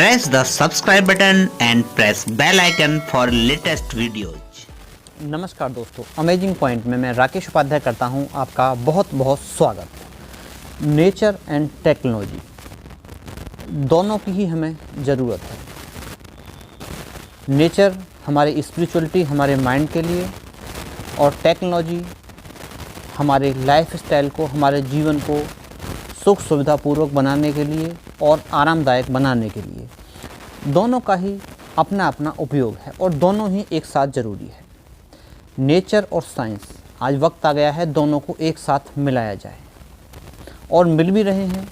Press the subscribe button and press bell icon for latest videos. नमस्कार दोस्तों, amazing point में मैं राकेश उपाध्याय करता हूं आपका बहुत बहुत स्वागत। नेचर एंड टेक्नोलॉजी दोनों की ही हमें ज़रूरत है। नेचर हमारी स्पिरिचुअलिटी, हमारे माइंड के लिए, और टेक्नोलॉजी हमारे लाइफ स्टाइल को, हमारे जीवन को सुख सुविधापूर्वक बनाने के लिए और आरामदायक बनाने के लिए। दोनों का ही अपना अपना उपयोग है और दोनों ही एक साथ ज़रूरी है। नेचर और साइंस, आज वक्त आ गया है दोनों को एक साथ मिलाया जाए, और मिल भी रहे हैं।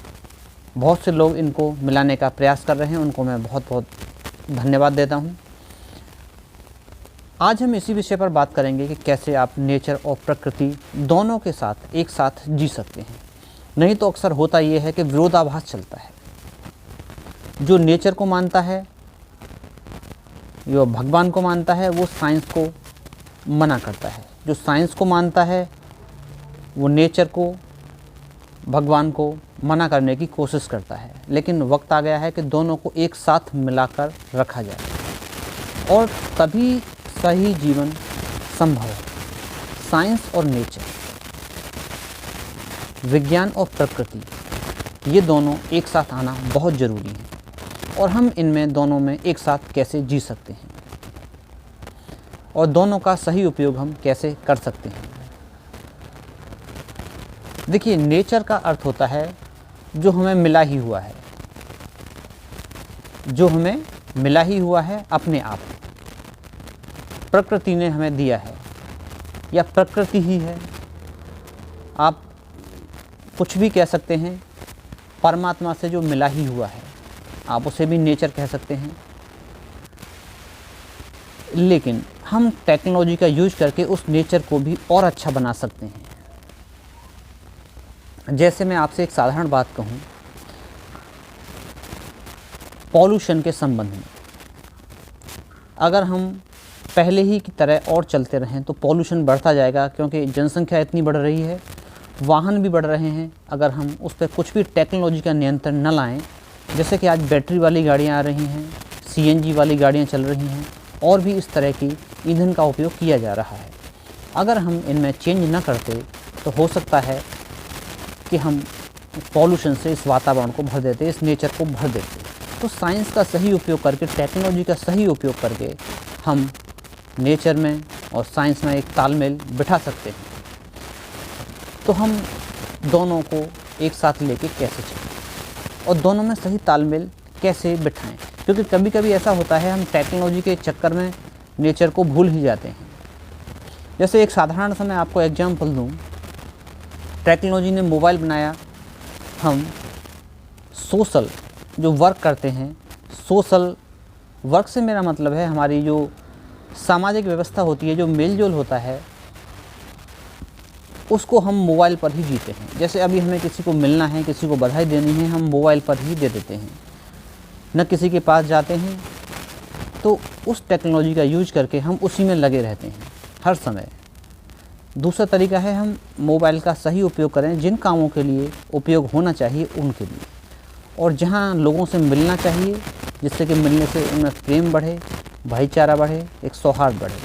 बहुत से लोग इनको मिलाने का प्रयास कर रहे हैं, उनको मैं बहुत बहुत धन्यवाद देता हूं। आज हम इसी विषय पर बात करेंगे कि कैसे आप नेचर और प्रकृति दोनों के साथ एक साथ जी सकते हैं। नहीं तो अक्सर होता ये है कि विरोधाभास चलता है। जो नेचर को मानता है, जो भगवान को मानता है, वो साइंस को मना करता है। जो साइंस को मानता है वो नेचर को, भगवान को मना करने की कोशिश करता है। लेकिन वक्त आ गया है कि दोनों को एक साथ मिलाकर रखा जाए, और तभी सही जीवन संभव है। साइंस और नेचर, विज्ञान और प्रकृति, ये दोनों एक साथ आना बहुत ज़रूरी है। और हम इनमें दोनों में एक साथ कैसे जी सकते हैं और दोनों का सही उपयोग हम कैसे कर सकते हैं। देखिए, नेचर का अर्थ होता है जो हमें मिला ही हुआ है, जो हमें मिला ही हुआ है अपने आप। प्रकृति ने हमें दिया है, या प्रकृति ही है, आप कुछ भी कह सकते हैं। परमात्मा से जो मिला ही हुआ है, आप उसे भी नेचर कह सकते हैं। लेकिन हम टेक्नोलॉजी का यूज करके उस नेचर को भी और अच्छा बना सकते हैं। जैसे मैं आपसे एक साधारण बात कहूँ, पॉल्यूशन के संबंध में। अगर हम पहले ही की तरह और चलते रहें तो पॉल्यूशन बढ़ता जाएगा, क्योंकि जनसंख्या इतनी बढ़ रही है, वाहन भी बढ़ रहे हैं। अगर हम उस पर कुछ भी टेक्नोलॉजी का नियंत्रण न लाएं, जैसे कि आज बैटरी वाली गाड़ियां आ रही हैं, सीएनजी वाली गाड़ियां चल रही हैं, और भी इस तरह की ईंधन का उपयोग किया जा रहा है। अगर हम इनमें चेंज न करते तो हो सकता है कि हम पॉल्यूशन से इस वातावरण को भर देते, इस नेचर को भर देते। तो साइंस का सही उपयोग करके, टेक्नोलॉजी का सही उपयोग करके हम नेचर में और साइंस में एक तालमेल बिठा सकते हैं। तो हम दोनों को एक साथ लेके कैसे चलें और दोनों में सही तालमेल कैसे बिठाएं, क्योंकि कभी कभी ऐसा होता है हम टेक्नोलॉजी के चक्कर में नेचर को भूल ही जाते हैं। जैसे एक साधारण सा मैं आपको एग्जांपल दूं, टेक्नोलॉजी ने मोबाइल बनाया। हम सोशल जो वर्क करते हैं, सोशल वर्क से मेरा मतलब है हमारी जो सामाजिक व्यवस्था होती है, जो मेल जोल होता है, उसको हम मोबाइल पर ही जीते हैं। जैसे अभी हमें किसी को मिलना है, किसी को बधाई देनी है, हम मोबाइल पर ही दे देते हैं, न किसी के पास जाते हैं। तो उस टेक्नोलॉजी का यूज करके हम उसी में लगे रहते हैं हर समय। दूसरा तरीका है हम मोबाइल का सही उपयोग करें, जिन कामों के लिए उपयोग होना चाहिए उनके लिए, और जहां लोगों से मिलना चाहिए, जिससे कि मिलने से उनमें प्रेम बढ़े, भाईचारा बढ़े, एक सौहार्द बढ़े,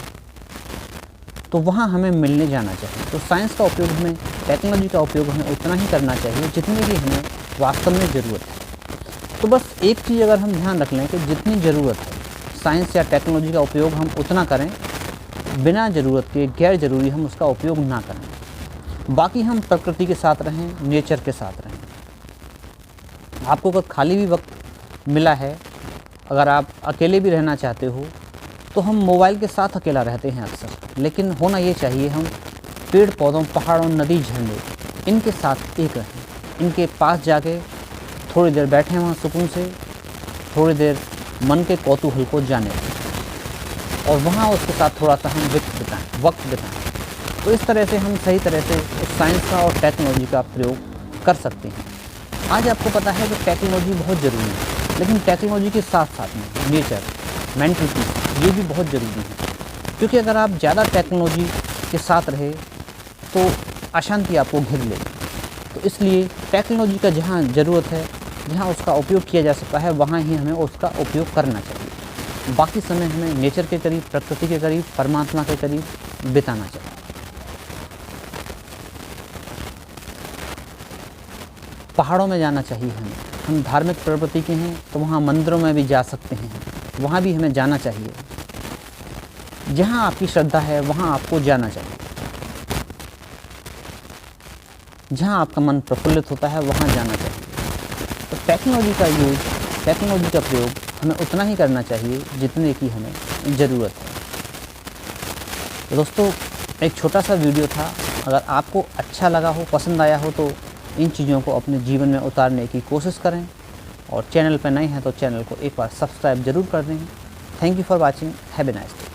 तो वहाँ हमें मिलने जाना चाहिए। तो साइंस का उपयोग हमें, टेक्नोलॉजी का उपयोग हमें उतना ही करना चाहिए जितनी भी हमें वास्तव में ज़रूरत है। तो बस एक चीज़ अगर हम ध्यान रख लें कि जितनी ज़रूरत है साइंस या टेक्नोलॉजी का उपयोग हम उतना करें, बिना ज़रूरत के गैर ज़रूरी हम उसका उपयोग ना करें। बाकी हम प्रकृति के साथ रहें, नेचर के साथ रहें। आपको अगर खाली भी वक्त मिला है, अगर आप अकेले भी रहना चाहते हो, तो हम मोबाइल के साथ अकेला रहते हैं अक्सर। लेकिन होना ये चाहिए हम पेड़ पौधों, पहाड़ों, नदी, झरने, इनके साथ एक रहें। इनके पास जाके थोड़ी देर बैठें वहाँ सुकून से, थोड़ी देर मन के कौतूहल को जाने दें, और वहाँ उसके साथ थोड़ा सा हम वक्त बिताएं। तो इस तरह से हम सही तरह से उस साइंस का और टेक्नोलॉजी का प्रयोग कर सकते हैं। आज आपको पता है कि टेक्नोलॉजी बहुत ज़रूरी है, लेकिन टेक्नोलॉजी के साथ साथ में नेचर, मेंटल पीस, ये भी बहुत ज़रूरी है। क्योंकि अगर आप ज़्यादा टेक्नोलॉजी के साथ रहे तो अशांति आपको घिर लेगी। तो इसलिए टेक्नोलॉजी का जहाँ ज़रूरत है जहाँ उसका उपयोग किया जा सकता है वहाँ ही हमें उसका उपयोग करना चाहिए। बाकी समय हमें नेचर के करीब, प्रकृति के करीब, परमात्मा के करीब बिताना चाहिए। पहाड़ों में जाना चाहिए हमें। हम धार्मिक प्रवृत्ति के हैं तो वहाँ मंदिरों में भी जा सकते हैं, वहाँ भी हमें जाना चाहिए। जहाँ आपकी श्रद्धा है वहाँ आपको जाना चाहिए। जहाँ आपका मन प्रफुल्लित होता है वहाँ जाना चाहिए। तो टेक्नोलॉजी का यूज़, टेक्नोलॉजी का प्रयोग हमें उतना ही करना चाहिए जितने की हमें ज़रूरत है। तो दोस्तों, एक छोटा सा वीडियो था। अगर आपको अच्छा लगा हो, पसंद आया हो तो इन चीज़ों को अपने जीवन में उतारने की कोशिश करें। और चैनल पर नए हैं तो चैनल को एक बार सब्सक्राइब ज़रूर कर दें। Thank you for watching. Have a nice day.